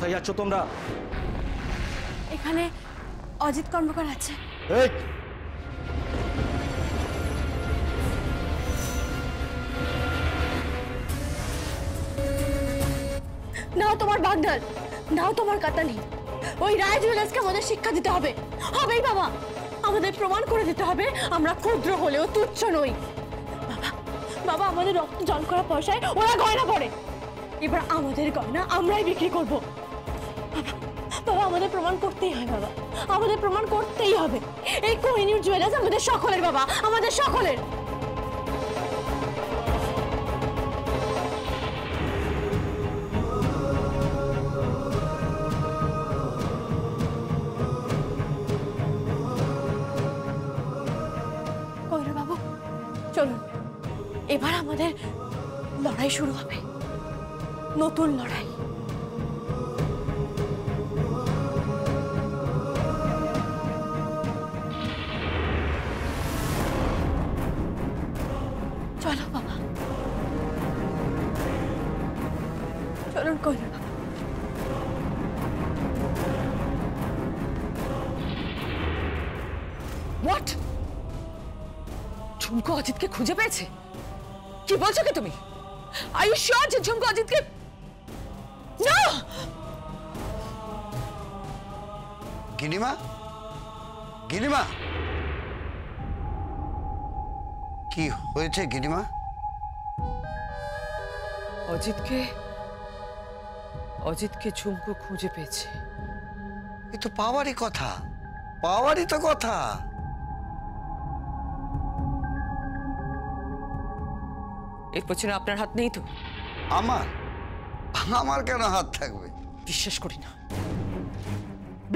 কোথায় যাচ্ছ তোমরা? এখানে অজিত কর্মকার আছে। এই নাও তোমার বাগদান, নাও তোমার কাতানি। ওই রায় জুয়েলার্সকে আমাদের শিক্ষা দিতে হবে, হবেই বাবা। আমাদের প্রমাণ করে দিতে হবে আমরা ক্ষুদ্র হলেও তুচ্ছ নই। বাবা বাবা, আমাদের রক্ত জল করা পয়সায় ওরা গয়না পরে, এবার আমাদের গয়না আমরাই বিক্রি করব। বাবা আমাদের প্রমাণ করতেই হয় বাবা, আমাদের প্রমাণ করতেই হবে। এই কোহিনূর জুয়েলার্স আমাদের সকলের বাবা, আমাদের সকলের। বাবু চলুন, এবার আমাদের লড়াই শুরু হবে, নতুন লড়াই। চলো বাবা, চলুন কইরা বাবা। হোয়াট? ঝুমকো অজিতকে খুঁজে পেয়েছে? কি বলছো কি তুমি? আর ইউ শিওর যে ঝুমকো অজিতকে? না! গিনিমা, গিনিমা, কি হয়েছে গিনিমা? অজিতকে ঝুমকো খুঁজে পেয়েছে। এ তো পাওয়ারই কথা, পাওয়ারই তো কথা। এর পেছনে আপনার হাত নেই তো? আমার কেন হাত থাকবে? বিশ্বাস করি না,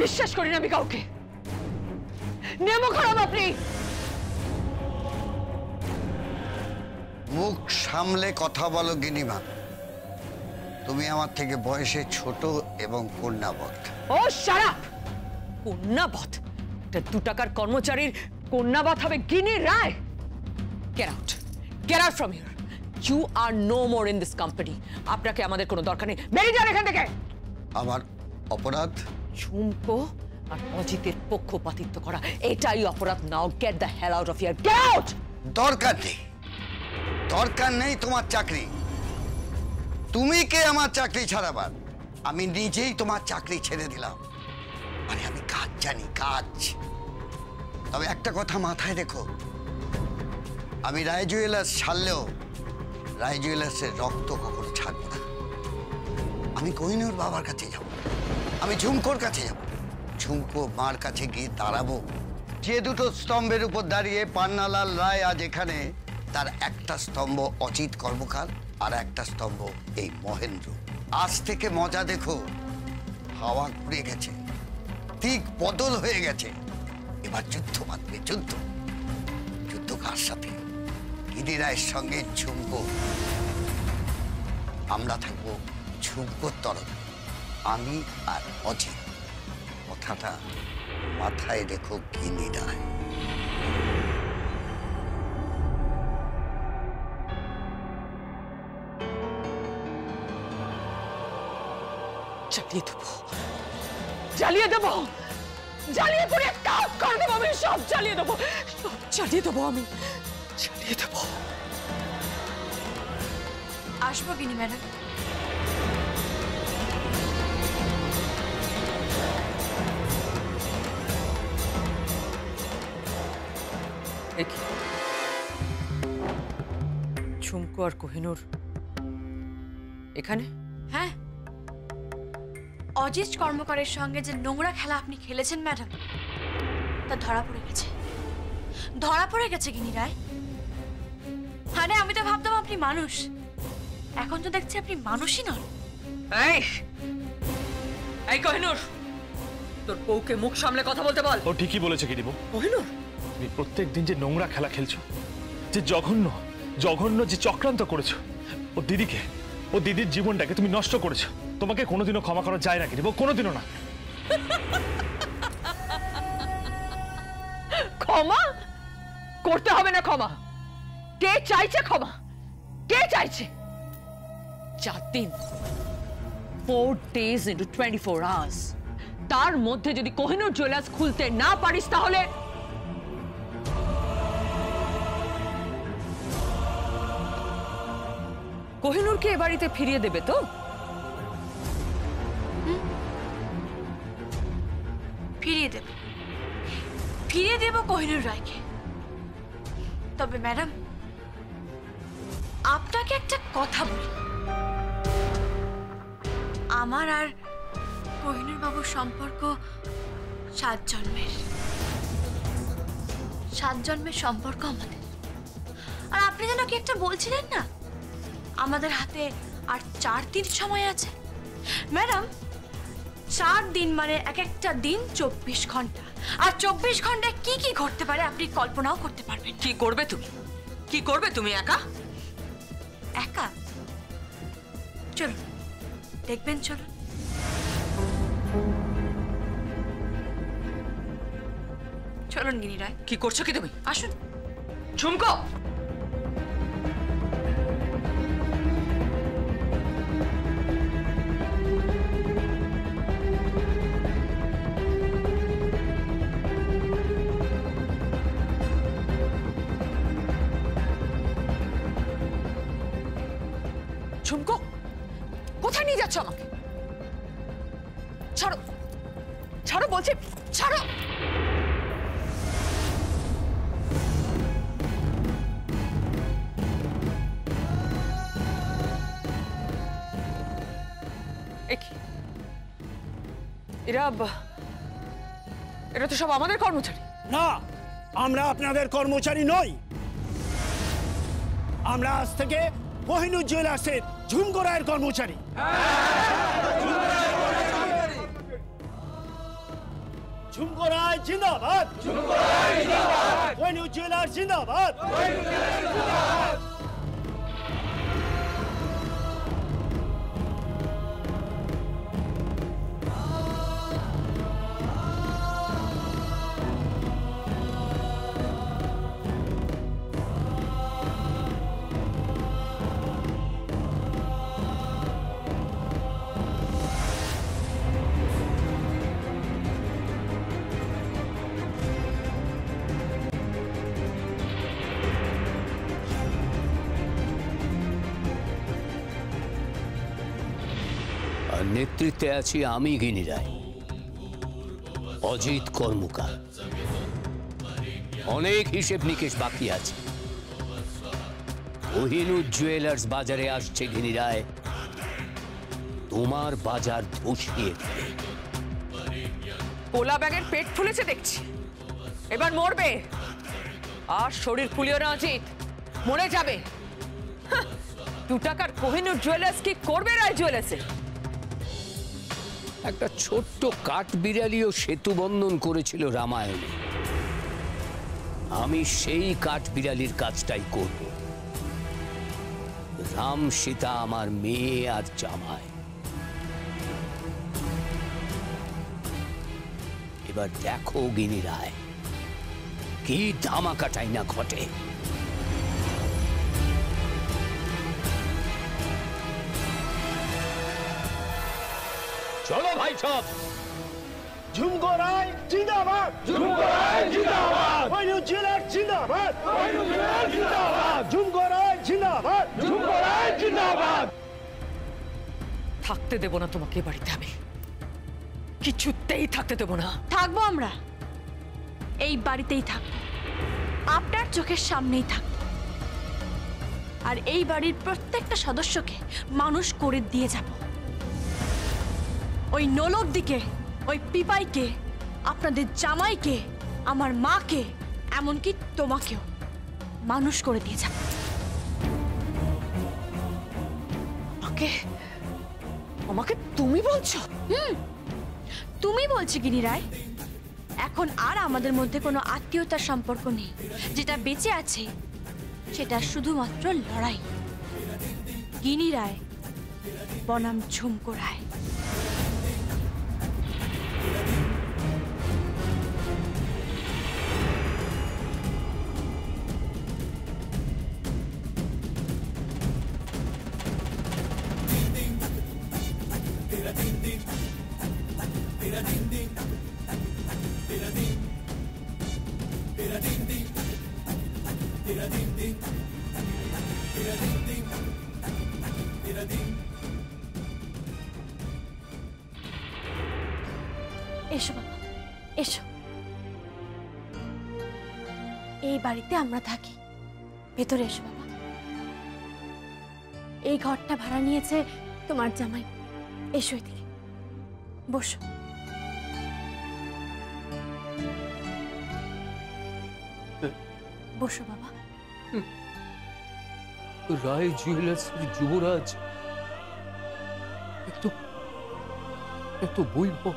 বিশ্বাস করি না আমি কাউকে। নেমো খারাপ আপনি। মুখ সামলে কথা বলো গিনিমা, তুমি আমার থেকে বয়সে ছোট এবং কন্যাবধ। ও শাট আপ! কন্যাবধ? এটা 2 টাকার কর্মচারীর কন্যাবধ হবে Gini Roy? Get out, get out from here. You are no more in this company. আপনাকে আমাদের কোনো দরকার নেই, বেরিয়ে যান এখান থেকে। আমার অপরাধ ঝুমকো আর অজিতের পক্ষপাতিত্ব করা, এটাই অপরাধ। Now get the hell out of here, get out. দরকার নেই, দরকার নেই তোমার চাকরি। তুমি কে আমার চাকরি ছাড়াবার? আমি নিজেই তোমার চাকরি ছেড়ে দিলাম। আরে আমি কাজ জানি, কাজ। তবে একটা কথা মাথায় রেখো, আমি রায় জুয়েলার্স ছাড়লেও রায় জুয়েলার্সের রক্ত কখনো ছাড়বো না। আমি কোহিনূর বাবার কাছে যাব, আমি ঝুমকোর কাছে যাব, ঝুমকো মার কাছে গিয়ে দাঁড়াবো। যে দুটো স্তম্ভের উপর দাঁড়িয়ে পান্নালাল রায় আজ এখানে, তার একটা স্তম্ভ অজিত কর্মকার আর একটা স্তম্ভ এই মহেন্দ্র। আজ থেকে মজা দেখো, হাওয়া ঘুরে গেছে, দিক বদল হয়ে গেছে। এবার যুদ্ধ বাঁধবে, যুদ্ধ। যুদ্ধ কার সাথে? গিনি রায়ের সঙ্গে ঝুমকো। আমরা থাকবো ঝুমকোর তরফে, আমি আর অজিত। কথাটা মাথায় রেখো গিনি রায়। জ্বালিয়ে দেবো, জ্বালিয়ে দেবো, জ্বালিয়ে পুড়ে কাজ করে দেবো আমি। সব জ্বালিয়ে দেবো, সব জ্বালিয়ে দেবো আমি, জ্বালিয়ে দেবো। আসবো গিনি ম্যাডাম। ঝুমকো আর কোহিনূর এখানে? হ্যাঁ, অজিত কর্মকারের সঙ্গে যে নোংরা খেলা আপনি খেলেছেন ম্যাডাম, তা ধরা পড়ে গেছে, ধরা পড়ে গেছে গিনি রায়। আরে আমি তো ভাবতাম আপনি মানুষ, এখন তো দেখছি আপনি মানুষই নন। এই কোহিনূর, তোর বউকে মুখ সামলে কথা বলতে বল। ও ঠিকই বলেছে গিরিবো। কোহিনূর, তুমি প্রত্যেকদিন যে নোংরা খেলা খেলছো, যে জঘন্য জঘন্য যে চক্রান্ত করেছো, ও দিদির জীবনটাকে তুমি নষ্ট করেছো। তোমাকে কোনোদিনও ক্ষমা করা যায় না গিরিবো, কোনোদিনও না। ক্ষমা করতে হবে না। ক্ষমা কে চাইছে? ক্ষমা কে চাইছে? 4 দিন 4 days into 24 hours. তার মধ্যে যদি কোহিনূর জুয়েলার্স খুলতে না পারিস তাহলে কোহিনূরকে এ বাড়িতে ফিরিয়ে দেবে তো? ফিরিয়ে দেব কোহিনূর রায়কে। তবে ম্যাডাম, আপনাকে একটা কথা বলি, আমার আর কোহিনূর বাবুর সম্পর্ক 7 জন্মের সম্পর্ক আমাদের। আর আপনি যেন কি একটা বলছিলেন না, আমাদের হাতে আর 4 দিন সময় আছে। ম্যাডাম, 4 দিন মানে এক একটা দিন 24 ঘন্টা, আর 24 ঘন্টায় কি কি ঘটতে পারে আপনি কল্পনাও করতে পারবেন। কি করবে তুমি? কি করবে তুমি একা? একা? চলুন দেখবেন, চলুন। চলুন গিনি রায়। কি করছো কি তুমি? আসুন। ঝুমকো, ঝুমকো, কোথায় নিয়ে যাচ্ছ আমাকে? ছাড়ো, ছাড়ো বলছি, ছাড়ো। এরা তো সব আমাদের কর্মচারী। না, আমরা আপনাদের কর্মচারী নই। আমরা আজ থেকে কোহিনূর জুয়েলার্সের ঝুমকো রায়ের কর্মচারী। ঝুমকো রায় জিন্দাবাদ, কোহিনূর জুয়েলার্স জিন্দাবাদ। নেতৃত্বে আছি আমি, গিনি রায়, অজিত কর্মকার। অনেক হিসেব নিকেশ বাকি আছে। কোহিনূর জুয়েলার্স বাজারে আসছে গিনি রায়, তোমার বাজার ধসিয়ে দেবে। কোলা ব্যাগের পেট ফুলেছে দেখছি, এবার মরবে। আর শরীর ফুলিও না অজিত, মরে যাবে। 2 টাকার কোহিনূর জুয়েলার্স কি করবে রায় জুয়েলার্সে? একটা ছোট্ট কাঠ বিড়ালিও সেতু বন্ধন করেছিল রামায়ণে। আমি সেই কাঠ বিড়ালির কাজটাই করব। রাম সীতা আমার মেয়ে আর জামাই। এবার দেখো গিনি রায়, কি ধামাকাটাই না ঘটে। চলো ভাই সব। ঝুমকো রায় জিন্দাবাদ, ঝুমকো রায় জিন্দাবাদ, কোহিনূর জুয়েলার্স জিন্দাবাদ, কোহিনূর জুয়েলার্স জিন্দাবাদ, ঝুমকো রায় জিন্দাবাদ, ঝুমকো রায় জিন্দাবাদ। থাকতে দেব না তোমাকে এ বাড়িতে, আমি কিছুতেই থাকতে দেব না। থাকবো আমরা, এই বাড়িতেই থাকবো, আপনার চোখের সামনেই থাকবো। আর এই বাড়ির প্রত্যেকটা সদস্যকে মানুষ করে দিয়ে যাব। ওই নলবদিকে, ওই পিপাইকে, আপনাদের জামাইকে, আমার মাকে, এমনকি তোমাকেও মানুষ করে দিয়ে যাব। আমাকে তুমি বলছো? তুমি বলছি গিনি রায়। এখন আর আমাদের মধ্যে কোনো আত্মীয়তার সম্পর্ক নেই। যেটা বেঁচে আছে সেটা শুধুমাত্র লড়াই। গিনি রায় বনাম ঝুমকো রায়। এসো বাবা, এসো। এই বাড়িতে আমরা থাকি, ভেতরে এসো বাবা। এই ঘরটা ভাড়া নিয়েছে তোমার জামাই। এসো এদিকে, বসো। বসো বাবা। রায় জুয়েলার্সের যুবরাজ, এত বৈভব,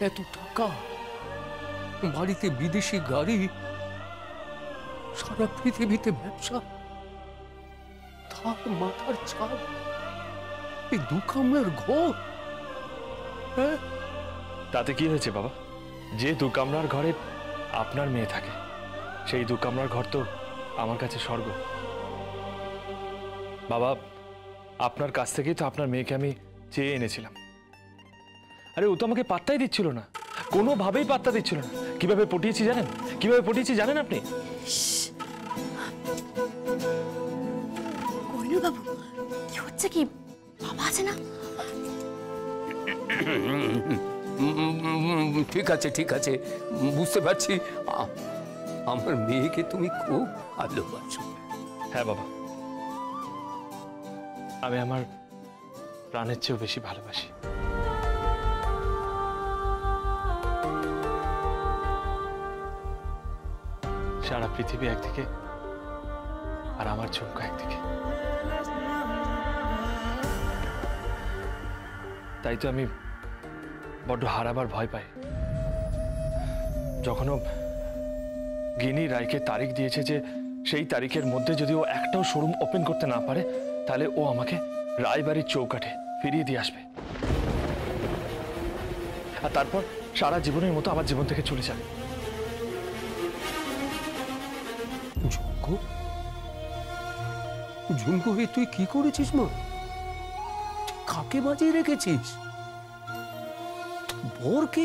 এত টাকা, বাড়িতে বিদেশি গাড়ি, সারা পৃথিবীতে ব্যবসা, তার মাথার ছাদ এই 2 কামরার ঘর। হ্যাঁ, তাতে কি হয়েছে বাবা? যে 2 কামরার ঘরে আপনার মেয়ে থাকে, সেই 2 কামরার ঘর তো আমার কাছে স্বর্গ। বাবা, আপনার কাছ থেকেই তো আপনার মেয়েকে আমি চেয়ে এনেছিলাম। আরে ও তো আমাকে পাত্তাই দিচ্ছিল না, কোনোভাবেই পাত্তা দিচ্ছিল না। কিভাবে পটিয়েছি জানেন? কিভাবে পটিয়েছি জানেন আপনি? কোহিনূর বাবু, কি হচ্ছে কি? বাবা আছে না? ঠিক আছে, ঠিক আছে, বুঝতে পারছি। আমার মেয়েকে তুমি খুব ভালোবাসো। হ্যাঁ বাবা, আমি আমার প্রাণের চেয়েও বেশি ভালোবাসি। সারা পৃথিবী একদিকে আর আমার ঝুমকা একদিকে। তাই তো আমি বড্ড হারাবার ভয় পাই। যখন গিনি রায়কে তারিখ দিয়েছে যে সেই তারিখের মধ্যে যদি ও একটাও শোরুম ওপেন করতে না পারে, তাহলে ও আমাকে রায়বাড়ির চৌকাঠে ফিরিয়ে দিয়ে আসবে, আর তারপর সারা জীবনের মতো আমার জীবন থেকে চলে যাবে। ঝুমকো, তুই কি করেছিস মা? কাকে বাজিয়ে রেখেছিস? বরকে,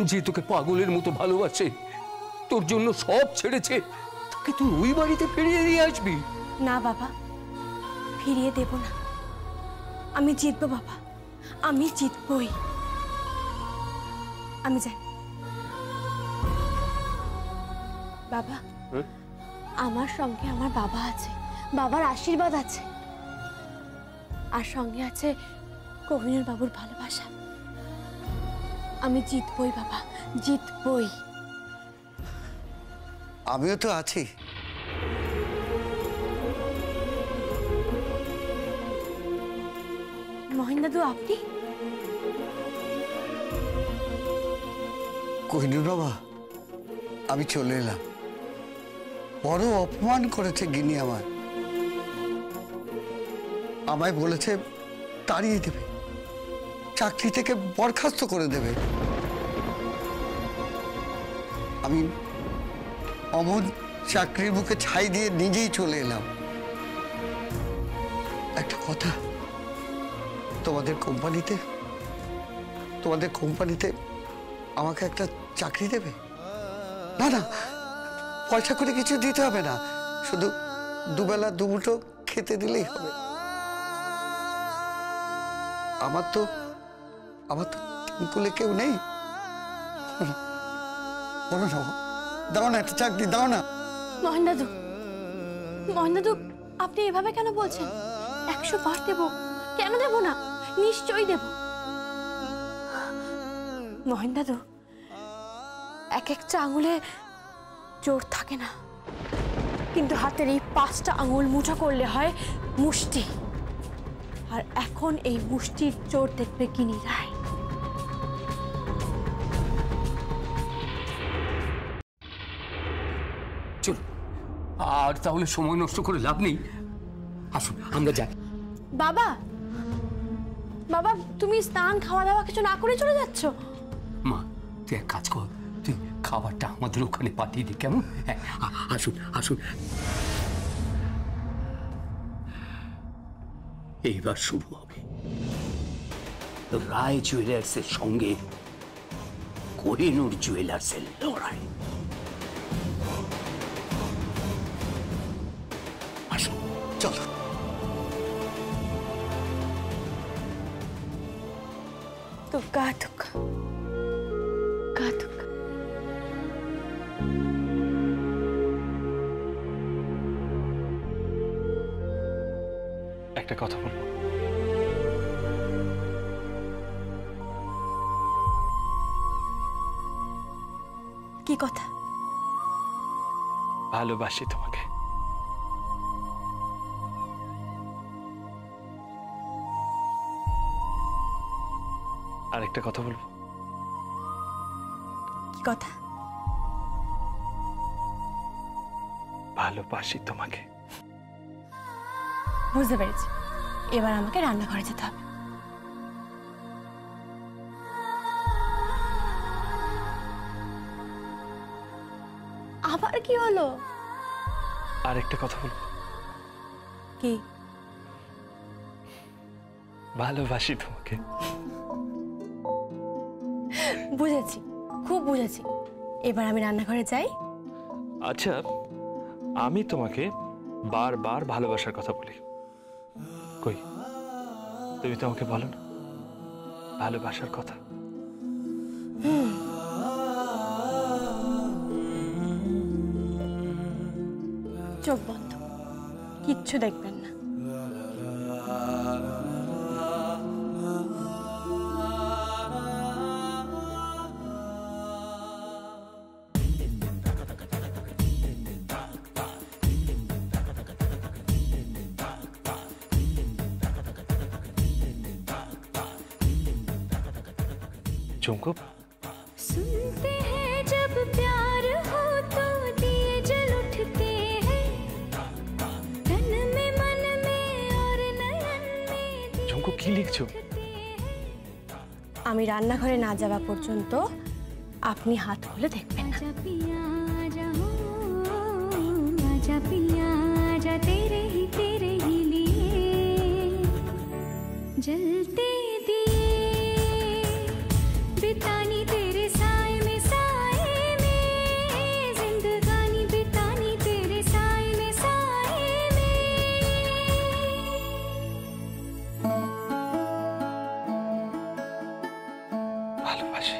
যে তোকে পাগলের মতো ভালোবাসে, তোর জন্য সব ছেড়েছে, তাকে তুই ওই বাড়িতে ফিরিয়ে দিয়ে আসবি? না বাবা, ফিরিয়ে দেব না। আমি জিতবো বাবা, আমি জিতবই। আমি যাই বাবা। আমার সঙ্গে আমার বাবা আছে, বাবার আশীর্বাদ আছে, আর সঙ্গে আছে কোহিনূর বাবুর ভালোবাসা। আমি জিতবই বাবা, জিতবই। আমিও তো আছি। মহিন দাদু, আপনি? কোহিনূর বাবা, আমি চলে এলাম। বড় অপমান করেছে গিনি আমায় বলেছে তাড়িয়ে দেবে, চাকরি থেকে বরখাস্ত করে দেবে। আমি অমন চাকরির বুকে ছাই দিয়ে নিজেই চলে এলাম। একটা কথা, তোমাদের কোম্পানিতে আমাকে একটা চাকরি দেবে? না না, পয়সা করে কিছু দিতে হবে না, শুধু দুবেলা দুমুঠো খেতে দিলেই হবে। আমার তো কুলে কেউ নেই। বলো না, দাও না একটা চাকরি, দাও না। মহিন দাদু, আপনি এভাবে কেন বলছেন? 100 বার দেব, কেন দেব না? নিশ্চয়ই দেব। মহিন দাদু, এক একটা আঙুলে জোর থাকে না, কিন্তু হাতের এই 5টা আঙুল মুঠো করলে হয় মুষ্টি। আর এখন এই মুষ্টির জোর দেখবে গিনি রায়। চল, আর তাহলে সময় নষ্ট করে লাভ নেই, আসুন আমরা যাই। বাবা, তুমি স্নান খাওয়া দাওয়া কিছু না করে চলে যাচ্ছ? মা, তুই এক কাজ কর, তুই খাবারটা আমাদের ওখানে পাঠিয়ে দে, কেমন? হ্যাঁ, আসুন আসুন। এইবার শুরু হবে রায় জুয়েলার্সের সঙ্গে কোহিনূর জুয়েলার্সের লড়াই। আসুন, দুগ্গা দুগ্গা দুগ্গা দুগ্গা। একটা কথা বলবো? কি কথা? ভালোবাসি তোমাকে। আরেকটা কথা বলবো? কি কথা? ভালোবাসি তোমাকে। বুঝতে পেরেছি, এবার আমাকে রান্নাঘরে যেতে হবে। আবার কি হলো? আরেকটা কথা বলবো? কি? ভালোবাসি তোমাকে। বুঝেছি, খুব বুঝেছি। এবার আমি রান্নাঘরে যাই। আচ্ছা, আমি তোমাকে বারবার ভালোবাসার কথা বলি, কই তুমি তো আমাকে বলো না ভালোবাসার কথা? চোখ বন্ধ, কিচ্ছু দেখবেন না। झुमको, सुनते हैं जब प्यार हो तो दिए जल उठते हैं, तन में मन में और नयन में झुमको কি লিখছো? আমি রান্নাঘরে না যাওয়া পর্যন্ত আপনি হাত খুলে দেখবেন না। आजा पिया आजा हो, आजा पिया आजा तेरे ही लिए जलते दिए बितानी तेरे साए में जिंदगानी बितानी तेरे साए में ভালোবাসি।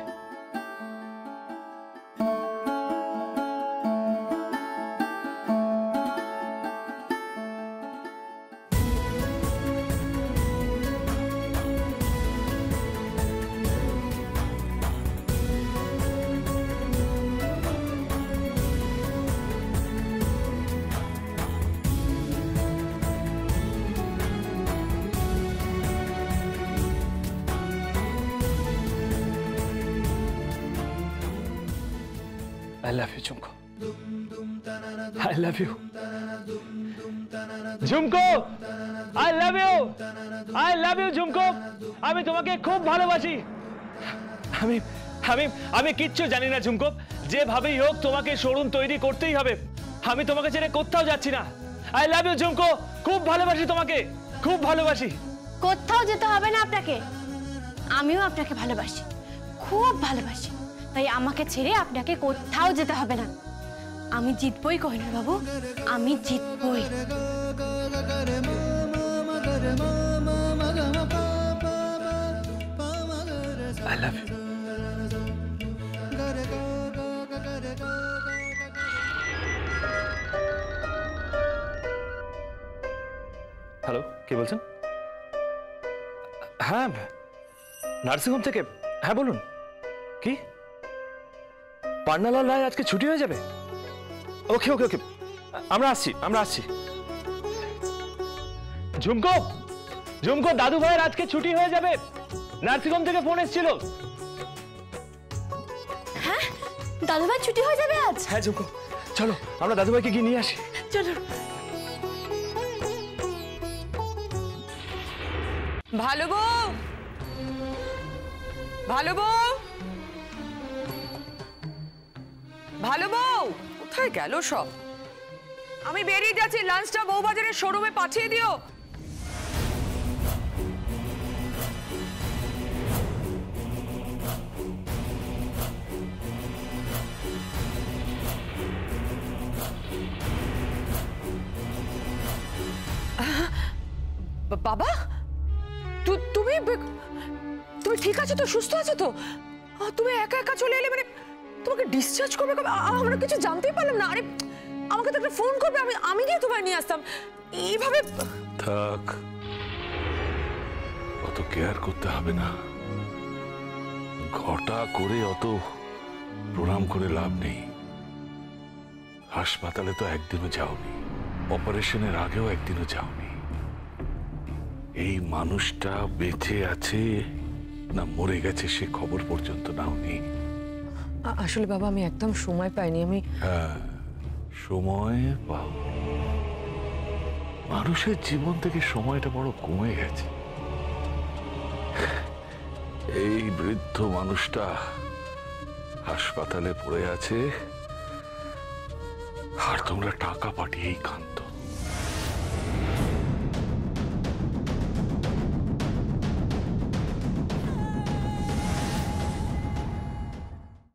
I love you, झुमको। I love you, झुमको। I love you, I love you, झुमको। আমি তোমাকে খুব ভালোবাসি। আমি আমি আমি কিচ্ছু জানি না ঝুমকো, যেভাবেই হোক তোমাকে শোরুম তৈরি করতেই হবে। আমি তোমাকে ছেড়ে কোথাও যাচ্ছি না। I love you, ঝুমকো। খুব ভালোবাসি তোমাকে, খুব ভালোবাসি। কোথাও যেতে হবে না আপনাকে, আমিও আপনাকে ভালোবাসি, খুব ভালোবাসি। তাই আমাকে ছেড়ে আপনাকে কোথাও যেতে হবে না। আমি জিতবই কোহিনূর বাবু, আমি জিতবই। I love you। হ্যালো, কে বলছেন? হ্যাঁ, নার্সিংহোম থেকে। হ্যাঁ বলুন। কি পান্নালাল রায় আজকে ছুটি হয়ে যাবে? ওকে ওকে ওকে, আমরা আসছি। ঝুমকো, ঝুমকো, দাদু ভাইয়ের আজকে ছুটি হয়ে যাবে। নার্সিংহোম থেকে ফোন এসেছিল। হ্যাঁ, দাদুভাই ছুটি হয়ে যাবে আজ? হ্যাঁ ঝুমকো, চলো আমরা দাদু ভাইকে গিয়ে নিয়ে আসি। চলো। ভালো বউ, ভালো বউ, ভালো বউ, কোথায় গেল সব? আমি বেরিয়ে যাচ্ছি, লাঞ্চটা বউবাজারের শোরুমে পাঠিয়ে দিও। বাবা, তুমি তুমি ঠিক আছো তো, সুস্থ আছো তো? তুমি একা একা চলে এলে, মানে তোমাকে ডিসচার্জ করবে কবে? আমরা কিছু জানতেই পারলাম না। আরে আমাকে তো একটা ফোন করবে, আমি গিয়ে তোমায় নিয়ে আসতাম। এইভাবে থাক, অত কেয়ার করতে হবে না। ঘটা করে অত প্রণাম করে লাভ নেই। হাসপাতালে তো একদিনও যাওনি, অপারেশনের আগেও একদিনও যাওনি। এই মানুষটা বেঁচে আছে না মরে গেছে সে খবর পর্যন্ত নাওনি। আসলে বাবা আমি একদম সময় পাইনি। আমি হ্যাঁ, সময় পাও। মানুষের জীবন থেকে সময়টা বড় কমে গেছে। এই বৃদ্ধ মানুষটা হাসপাতালে পড়ে আছে আর তোমরা টাকা পাঠিয়েই কাঁদতো।